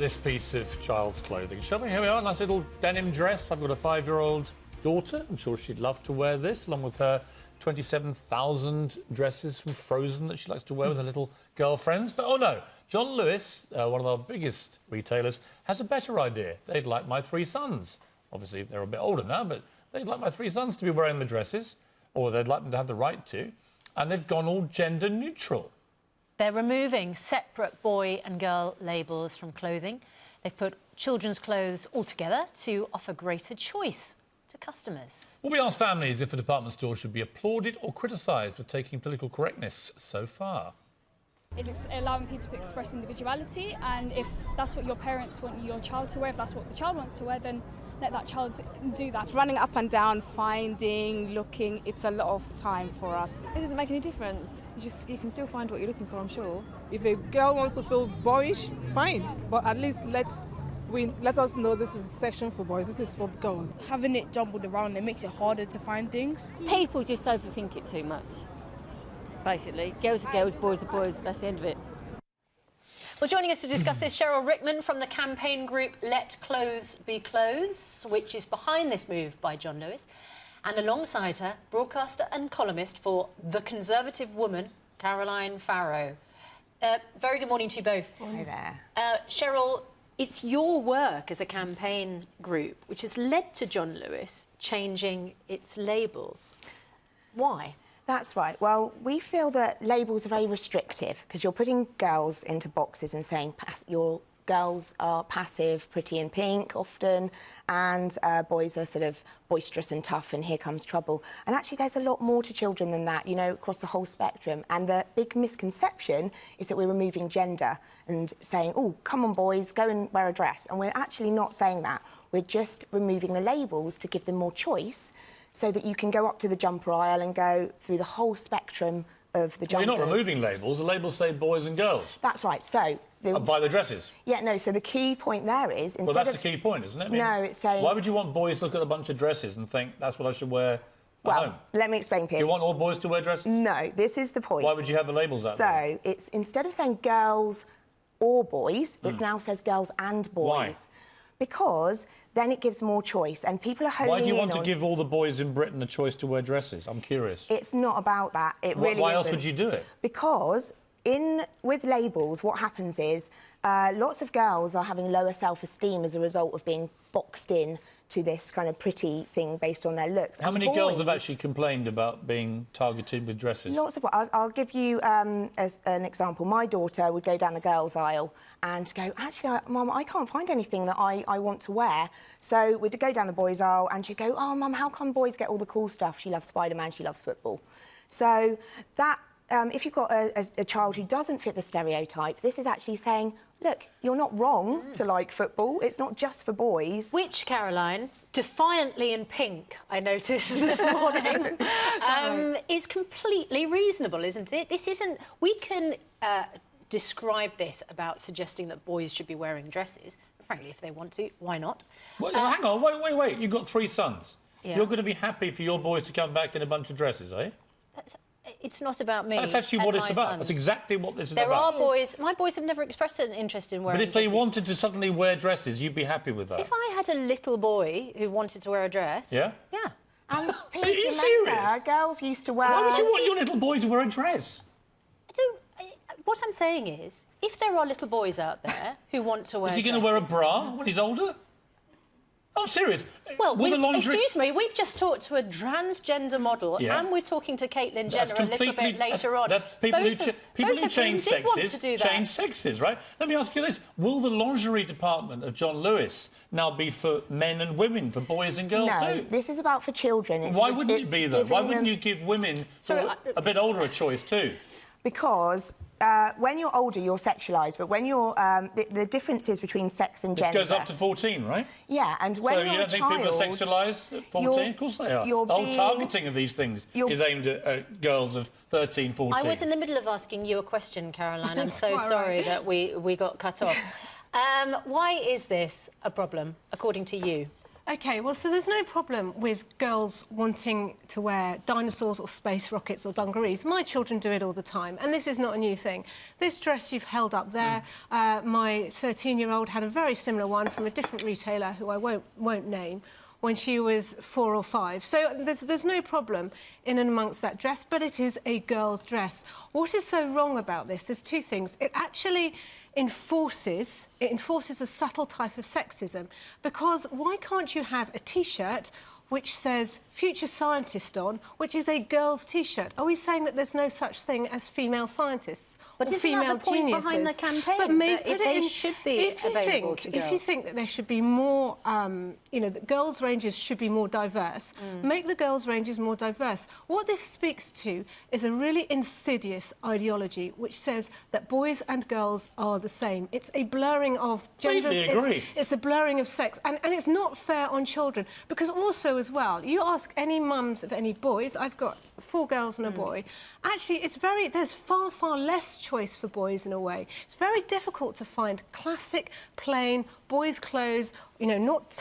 this piece of child's clothing, shall we? Here we are, nice little denim dress. I've got a 5-year-old daughter. I'm sure she'd love to wear this, along with her 27,000 dresses from Frozen that she likes to wear with her little girlfriends. But, oh no, John Lewis, one of our biggest retailers, has a better idea. They'd like my 3 sons. Obviously, they're a bit older now, but they'd like my 3 sons to be wearing the dresses, or they'd like them to have the right to, and they've gone all gender neutral. They're removing separate boy and girl labels from clothing. They've put children's clothes all together to offer greater choice to customers. Well, we asked families if a department store should be applauded or criticised for taking political correctness so far. It's allowing people to express individuality, and if that's what your parents want your child to wear, if that's what the child wants to wear, then let that child do that. Running up and down, finding, looking, it's a lot of time for us. It doesn't make any difference. You can still find what you're looking for, I'm sure. If a girl wants to feel boyish, fine, but at least let us know this is a section for boys, this is for girls. Having it jumbled around, it makes it harder to find things. People just overthink it too much, basically. Girls are girls, boys are boys, that's the end of it. Well, joining us to discuss this, Cheryl Rickman from the campaign group Let Clothes Be Clothes, which is behind this move by John Lewis, and alongside her, broadcaster and columnist for The Conservative Woman, Caroline Farrow. Very good morning to you both. Hi there. Cheryl, it's your work as a campaign group which has led to John Lewis changing its labels. Why? That's right. Well, we feel that labels are very restrictive because you're putting girls into boxes and saying your girls are passive, pretty and pink often, and boys are sort of boisterous and tough and here comes trouble. And actually there's a lot more to children than that, you know, across the whole spectrum. And the big misconception is that we're removing gender and saying, oh, come on boys, go and wear a dress. And we're actually not saying that. We're just removing the labels to give them more choice, so that you can go up to the jumper aisle and go through the whole spectrum of the jumpers. Well, you're not removing labels. The labels say boys and girls. That's right. So... by the dresses? Yeah, no, so the key point there is... Well, that's the key point, isn't it? I mean, no, it's saying... Why would you want boys to look at a bunch of dresses and think that's what I should wear at home? Let me explain, Piers. Do you want all boys to wear dresses? No, this is the point. Why would you have the labels that way? So, it's instead of saying girls or boys, it now says girls and boys. Why? Because then it gives more choice, and people are honing in on... Why do you want to give all the boys in Britain a choice to wear dresses? I'm curious. It's not about that. It really isn't. Why else would you do it? Because with labels, what happens is lots of girls are having lower self-esteem as a result of being boxed in to this kind of pretty thing based on their looks. How many girls have actually complained about being targeted with dresses? Lots of... I'll give you as an example. My daughter would go down the girls' aisle and go, actually, Mum, I can't find anything that I want to wear. So we'd go down the boys' aisle and she'd go, oh, Mum, how come boys get all the cool stuff? She loves Spider-Man, she loves football. So that... if you've got a child who doesn't fit the stereotype, this is actually saying, look, you're not wrong to like football. It's not just for boys. Which, Caroline, defiantly in pink, I noticed this morning, is completely reasonable, isn't it? This isn't... We can describe this about suggesting that boys should be wearing dresses. Frankly, if they want to, why not? Well, hang on, wait. You've got 3 sons. Yeah. You're going to be happy for your boys to come back in a bunch of dresses, are you? It's not about me. That's actually what it's about. Sons. That's exactly what this is there about. There are boys... My boys have never expressed an interest in wearing dresses. But if they wanted to suddenly wear dresses, you'd be happy with that? If I had a little boy who wanted to wear a dress... Yeah? Yeah. And are you serious? Girls used to wear... Why would you want your little boy to wear a dress? What I'm saying is, if there are little boys out there who want to wear Is he going to wear a bra when he's older? I'm serious. Well, excuse me, we've just talked to a transgender model, and we're talking to Caitlyn Jenner a little bit later on. That's people who change sexes, right? Let me ask you this. Will the lingerie department of John Lewis now be for men and women, for boys and girls too? No, this is about for children. Why wouldn't it be, though? Why wouldn't you give women a bit older a choice too? Because when you're older, you're sexualised, but when you're... the differences between sex and gender... This goes up to 14, right? Yeah, and when you're a child... So you don't think people are sexualised at 14? Of course they are. The whole targeting of these things is aimed at girls of 13, 14. I was in the middle of asking you a question, Caroline. I'm so sorry that we got cut off. Why is this a problem, according to you? OK, well, so there's no problem with girls wanting to wear dinosaurs or space rockets or dungarees. My children do it all the time, and this is not a new thing. This dress you've held up there, my 13-year-old had a very similar one from a different retailer who I won't name, when she was 4 or 5. So there's no problem in and amongst that dress, but it is a girl's dress. What is so wrong about this? There's two things. It actually enforces a subtle type of sexism, because why can't you have a T-shirt which says Future Scientist on, which is a girl's T-shirt? Are we saying that there's no such thing as female scientists but or female that the point geniuses? behind the campaign? But they should be available to girls. If you think that there should be more, you know, that girls' ranges should be more diverse, make the girls' ranges more diverse. What this speaks to is a really insidious ideology which says that boys and girls are the same. It's a blurring of genders. It's a blurring of sex, and it's not fair on children, because also as well, you ask any mums of any boys, I've got 4 girls and a boy, actually there's far less choice for boys in a way. It's very difficult to find classic, plain boys' clothes, you know, not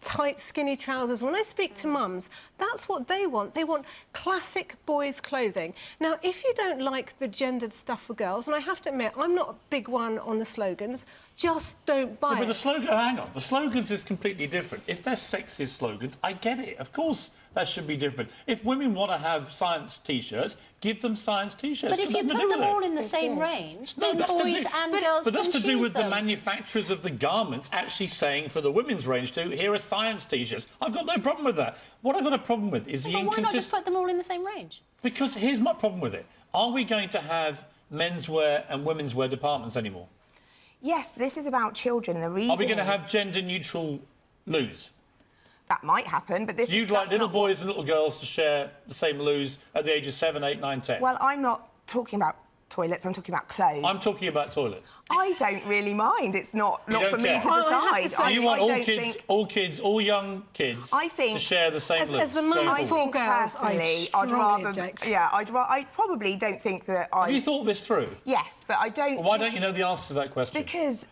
tight, skinny trousers. When I speak to mums, that's what they want. They want classic boys' clothing. Now, if you don't like the gendered stuff for girls, and I have to admit, I'm not a big one on the slogans, just don't buy it. But the slogan, hang on, the slogans is completely different. If they're sexist slogans, I get it. Of course, that should be different. If women want to have science T-shirts, give them science T-shirts. But if you put them all in the same range, then boys and girls can choose them. But that's to do with the manufacturers of the garments actually saying for the women's range too, here are science T-shirts. I've got no problem with that. What I've got a problem with is the inconsistency. Why not just put them all in the same range? Because here's my problem with it. Are we going to have menswear and women's wear departments anymore? Yes, this is about children. The reason Are we going to have gender-neutral loos? That might happen, but You'd like little boys and little girls to share the same loos at the age of 7, 8, 9, 10? Well, I'm not talking about toilets, I'm talking about clothes. I'm talking about toilets. I don't really mind. It's not for me to decide. You want all young kids to share the same loos? As the mum of 4 girls, personally, I probably don't think that Have you thought this through? Yes, but I don't... Well, why don't you know the answer to that question? Because...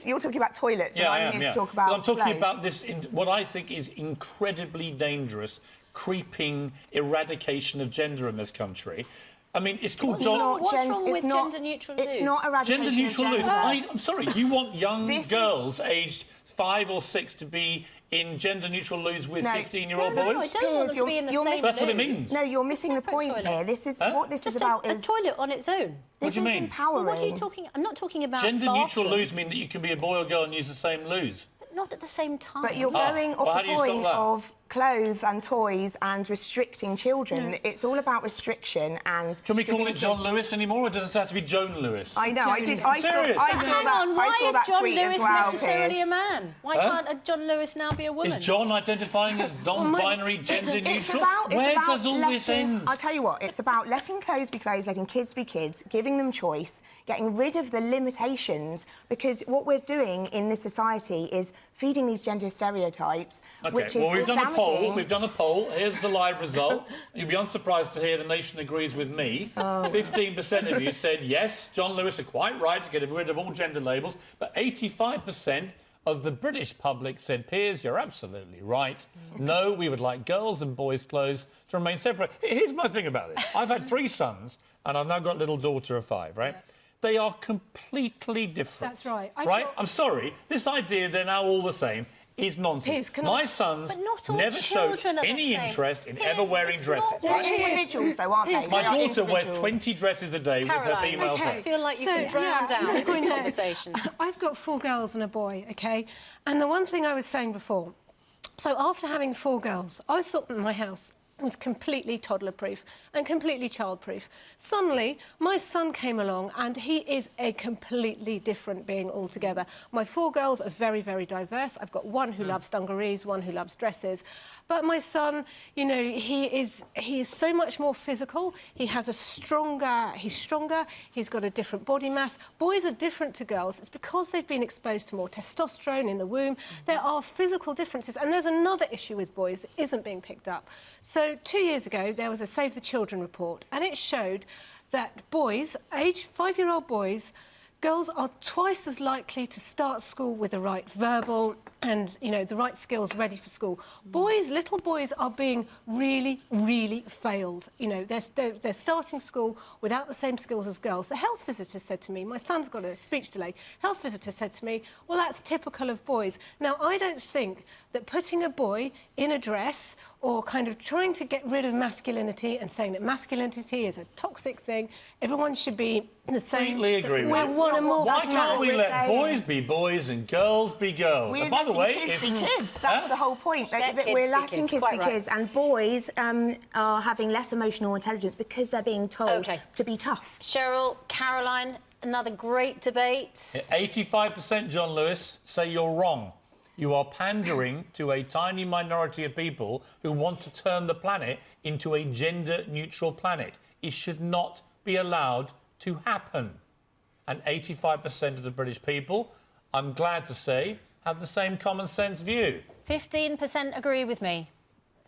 you're talking about toilets, and I'm here to talk about I'm talking clothes. about this, what I think is incredibly dangerous, creeping eradication of gender in this country. I mean, it's called... What's wrong with gender-neutral loos? It's not eradication Gender-neutral loos. I'm sorry, you want young This girls aged 5 or 6 to be in gender-neutral loos with 15-year-old boys? No, I don't want them to be in the same That's what it means. No, you're missing the point here. This is what this is about. A toilet on its own. What do you mean? Empowering. Well, what are you talking? I'm not talking about Gender-neutral loos mean that you can be a boy or girl and use the same loos. But not at the same time. But you're going off the point of clothes and toys and restricting children. No. It's all about restriction and... Can we call it John Lewis anymore, or does it have to be Joan Lewis? I know, I saw Hang on, why is John Lewis necessarily a man? Why can't John Lewis now be a woman? Is John identifying as non-binary, gender-neutral? Where does all this end? I'll tell you what, it's about letting clothes be clothes, letting kids be kids, giving them choice, getting rid of the limitations, because what we're doing in this society is feeding these gender stereotypes, which is we've done a poll. We've done a poll. Here's the live result. You'll be unsurprised to hear the nation agrees with me. 15% of you said yes, John Lewis are quite right to get rid of all gender labels, but 85% of the British public said, Piers, you're absolutely right. No, we would like girls' and boys' clothes to remain separate. Here's my thing about this. I've had 3 sons, and I've now got a little daughter of 5, right? They are completely different. That's right. I'm sorry. This idea they're now all the same is nonsense. My sons never showed any interest in ever wearing dresses. They're individuals, though, aren't they? My daughter wears 20 dresses a day with her female friends. I feel like you can drown down this conversation. I've got 4 girls and a boy, OK? And the one thing I was saying before, so after having 4 girls, I thought that my house was completely toddler-proof and completely child-proof. Suddenly, my son came along and he is a completely different being altogether. My 4 girls are very, very diverse. I've got one who loves dungarees, one who loves dresses. But my son, you know, he is so much more physical. He has he's stronger, he's got a different body mass. Boys are different to girls. It's because they've been exposed to more testosterone in the womb. There are physical differences. And there's another issue with boys that isn't being picked up. So 2 years ago, there was a Save the Children report, and it showed that boys, aged 5-year-old boys, girls are twice as likely to start school with the right verbal and, you know, the right skills ready for school. Boys, little boys are being really, really failed. You know, they're starting school without the same skills as girls. The health visitor said to me, my son's got a speech delay, health visitor said to me, well, that's typical of boys. Now, I don't think that putting a boy in a dress or kind of trying to get rid of masculinity and saying that masculinity is a toxic thing, everyone should be the same. Completely agree with you. Why can't we let boys be boys and girls be girls? We're And by the way, letting kids be kids. That's the whole point. That we're letting kids be kids, and boys are having less emotional intelligence because they're being told to be tough. Cheryl, Caroline, another great debate. 85%, John Lewis, say you're wrong. You are pandering to a tiny minority of people who want to turn the planet into a gender-neutral planet. It should not be allowed to happen. And 85% of the British people, I'm glad to say, have the same common-sense view. 15% agree with me.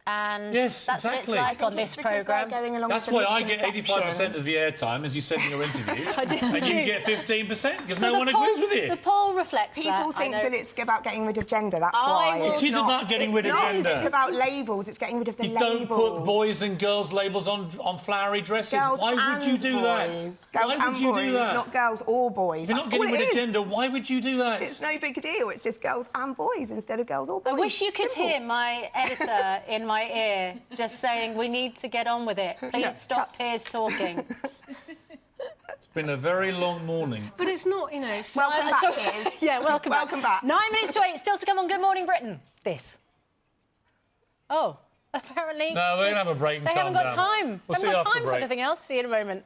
And yes, that's exactly. what it's like on this programme. That's why I get 85% of the airtime, as you said in your interview, and you get 15% because no one agrees with you. The poll reflects that. People think that it's about getting rid of gender, that's why. It is about getting rid of gender. It's about labels, it's getting rid of the labels. You don't put boys and girls labels on flowery dresses. Girls why would you do that? Girls why would you do that? Not girls or boys. If you're not getting rid of gender, why would you do that? It's no big deal, it's just girls and boys instead of girls or boys. I wish you could hear my editor in my ear just saying we need to get on with it. Please stop Piers talking. It's been a very long morning. But it's not, you know... Welcome back, Piers. Yeah, welcome back. 9 minutes to 8, still to come on Good Morning Britain. This. Oh, apparently... No, we're going to have a break and They haven't got time. We'll They haven't got see you after time for break. anything else. See you in a moment.